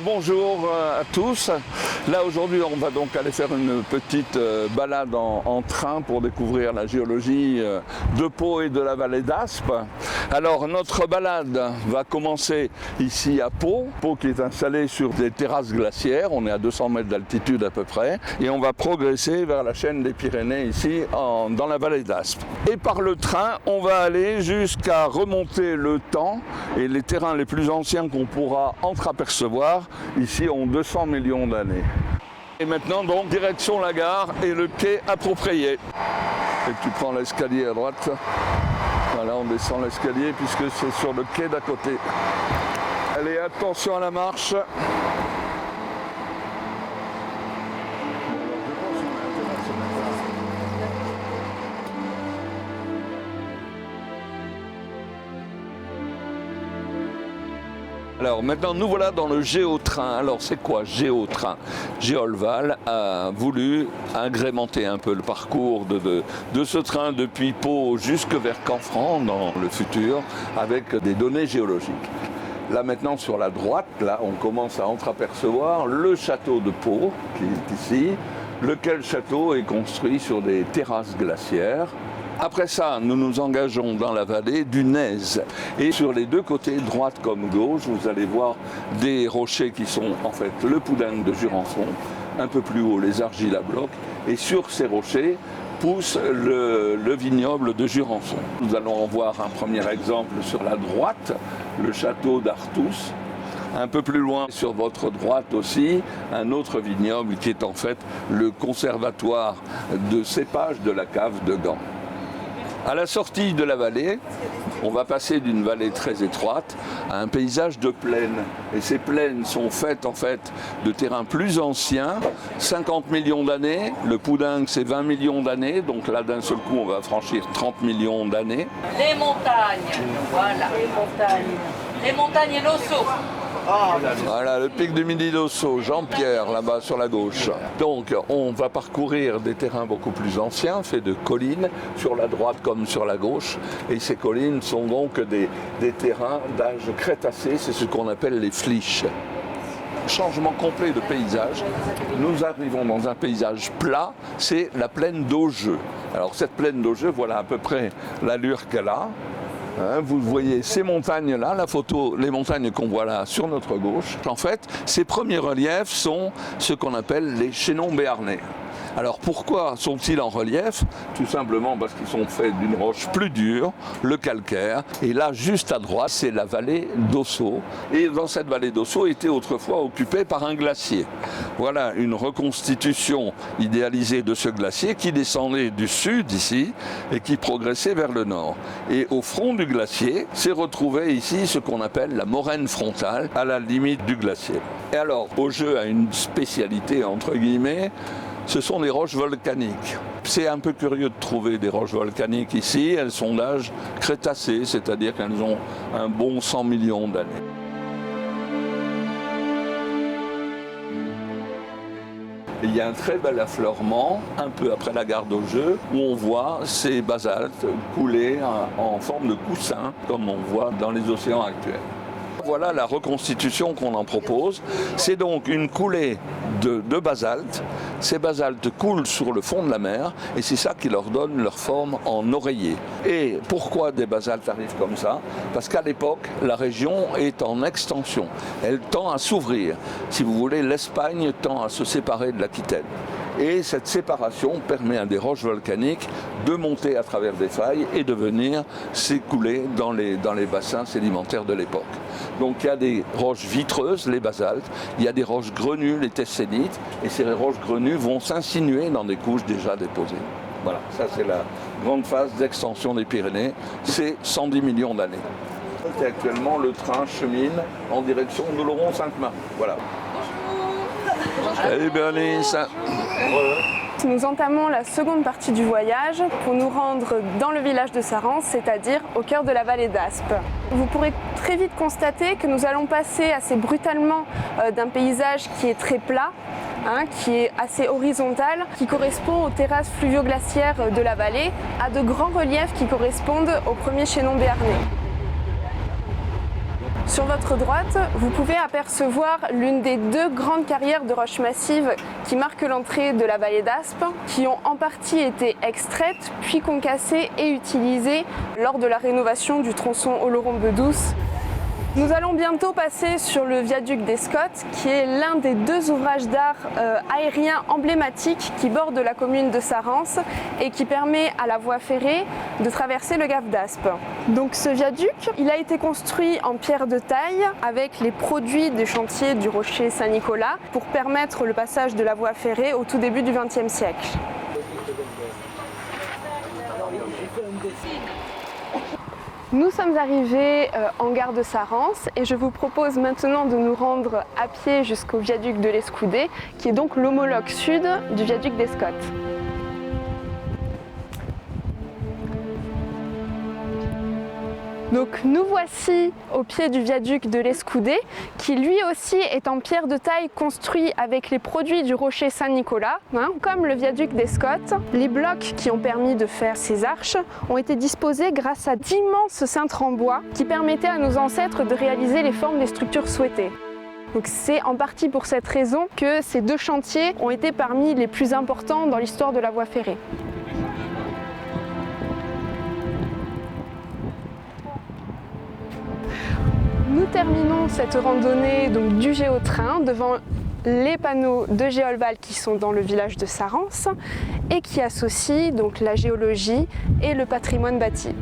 Bonjour à tous. Là aujourd'hui on va donc aller faire une petite balade en train pour découvrir la géologie de Pau et de la vallée d'Aspe. Alors notre balade va commencer ici à Pau. Pau qui est installé sur des terrasses glaciaires, on est à 200 mètres d'altitude à peu près. Et on va progresser vers la chaîne des Pyrénées ici dans la vallée d'Aspe. Et par le train on va aller jusqu'à remonter le temps et les terrains les plus anciens qu'on pourra entreapercevoir ici ont 200 millions d'années. Et maintenant donc direction la gare et le quai approprié. Et tu prends l'escalier à droite. Voilà, on descend l'escalier puisque c'est sur le quai d'à côté. Allez, attention à la marche. Alors maintenant nous voilà dans le Géotrain. Alors c'est quoi Géotrain? Géolval a voulu agrémenter un peu le parcours de ce train depuis Pau jusque vers Canfranc dans le futur avec des données géologiques. Là maintenant sur la droite, là on commence à entreapercevoir le château de Pau qui est ici, lequel château est construit sur des terrasses glaciaires. Après ça, nous nous engageons dans la vallée du Nez. Et sur les deux côtés, droite comme gauche, vous allez voir des rochers qui sont en fait le Poudingue de Jurançon, un peu plus haut les argiles à bloc. Et sur ces rochers pousse le vignoble de Jurançon. Nous allons en voir un premier exemple sur la droite, le château d'Artous. Un peu plus loin, sur votre droite aussi, un autre vignoble qui est en fait le conservatoire de cépages de la cave de Gand. À la sortie de la vallée, on va passer d'une vallée très étroite à un paysage de plaines. Et ces plaines sont faites en fait de terrains plus anciens, 50 millions d'années. Le Poudingue c'est 20 millions d'années, donc là d'un seul coup on va franchir 30 millions d'années. Les montagnes, voilà, les montagnes et l'Osso. Voilà, le pic du Midi d'Osso, Jean-Pierre, là-bas sur la gauche. Donc, on va parcourir des terrains beaucoup plus anciens, faits de collines, sur la droite comme sur la gauche. Et ces collines sont donc des terrains d'âge crétacé, c'est ce qu'on appelle les flysch. Changement complet de paysage. Nous arrivons dans un paysage plat, c'est la plaine d'Augeux. Alors, cette plaine d'Augeux, voilà à peu près l'allure qu'elle a. Vous voyez ces montagnes-là, la photo, les montagnes qu'on voit là sur notre gauche. En fait, ces premiers reliefs sont ce qu'on appelle les chaînons béarnais. Alors pourquoi sont-ils en relief? Tout simplement parce qu'ils sont faits d'une roche plus dure, le calcaire. Et là, juste à droite, c'est la vallée d'Osso. Et dans cette vallée d'Osso était autrefois occupée par un glacier. Voilà une reconstitution idéalisée de ce glacier qui descendait du sud ici et qui progressait vers le nord. Et au front du glacier s'est retrouvé ici ce qu'on appelle la moraine frontale à la limite du glacier. Et alors, Augeux a une spécialité entre guillemets, ce sont des roches volcaniques. C'est un peu curieux de trouver des roches volcaniques ici. Elles sont d'âge crétacé, c'est-à-dire qu'elles ont un bon 100 millions d'années. Il y a un très bel affleurement, un peu après la gare d'Augeux, où on voit ces basaltes couler en forme de coussin, comme on voit dans les océans actuels. Voilà la reconstitution qu'on en propose. C'est donc une coulée de basalte. Ces basaltes coulent sur le fond de la mer et c'est ça qui leur donne leur forme en oreiller. Et pourquoi des basaltes arrivent comme ça? Parce qu'à l'époque, la région est en extension. Elle tend à s'ouvrir. Si vous voulez, l'Espagne tend à se séparer de l'Aquitaine. Et cette séparation permet à des roches volcaniques de monter à travers des failles et de venir s'écouler dans les bassins sédimentaires de l'époque. Donc il y a des roches vitreuses, les basaltes, il y a des roches grenues, les tessénites, et ces roches grenues vont s'insinuer dans des couches déjà déposées. Voilà, ça c'est la grande phase d'extension des Pyrénées, c'est 110 millions d'années. Et actuellement, le train chemine en direction de Oloron-Sainte-Marie. Voilà. Salut Bernice. Nous entamons la seconde partie du voyage pour nous rendre dans le village de Sarrance, c'est-à-dire au cœur de la vallée d'Aspe. Vous pourrez très vite constater que nous allons passer assez brutalement d'un paysage qui est très plat, qui est assez horizontal, qui correspond aux terrasses fluvio-glaciaires de la vallée, à de grands reliefs qui correspondent aux premiers chaînons béarnais. Sur votre droite, vous pouvez apercevoir l'une des deux grandes carrières de roches massives qui marquent l'entrée de la vallée d'Aspe, qui ont en partie été extraites, puis concassées et utilisées lors de la rénovation du tronçon Oloron-Bedouce. Nous allons bientôt passer sur le viaduc d'Escottes, qui est l'un des deux ouvrages d'art aériens emblématiques qui bordent la commune de Sarrens et qui permet à la voie ferrée de traverser le Gave d'Aspe. Donc ce viaduc, il a été construit en pierre de taille avec les produits des chantiers du Rocher Saint-Nicolas pour permettre le passage de la voie ferrée au tout début du XXe siècle. Nous sommes arrivés en gare de Sarrens et je vous propose maintenant de nous rendre à pied jusqu'au viaduc de l'Escoudé, qui est donc l'homologue sud du viaduc d'Escottes. Donc nous voici au pied du viaduc de l'Escoudé, qui lui aussi est en pierre de taille construit avec les produits du Rocher Saint-Nicolas, comme le viaduc d'Escottes. Les blocs qui ont permis de faire ces arches ont été disposés grâce à d'immenses cintres en bois qui permettaient à nos ancêtres de réaliser les formes des structures souhaitées. Donc c'est en partie pour cette raison que ces deux chantiers ont été parmi les plus importants dans l'histoire de la voie ferrée. Nous terminons cette randonnée donc, du Géotrain devant les panneaux de Géolval qui sont dans le village de Sarrens et qui associent donc, la géologie et le patrimoine bâti.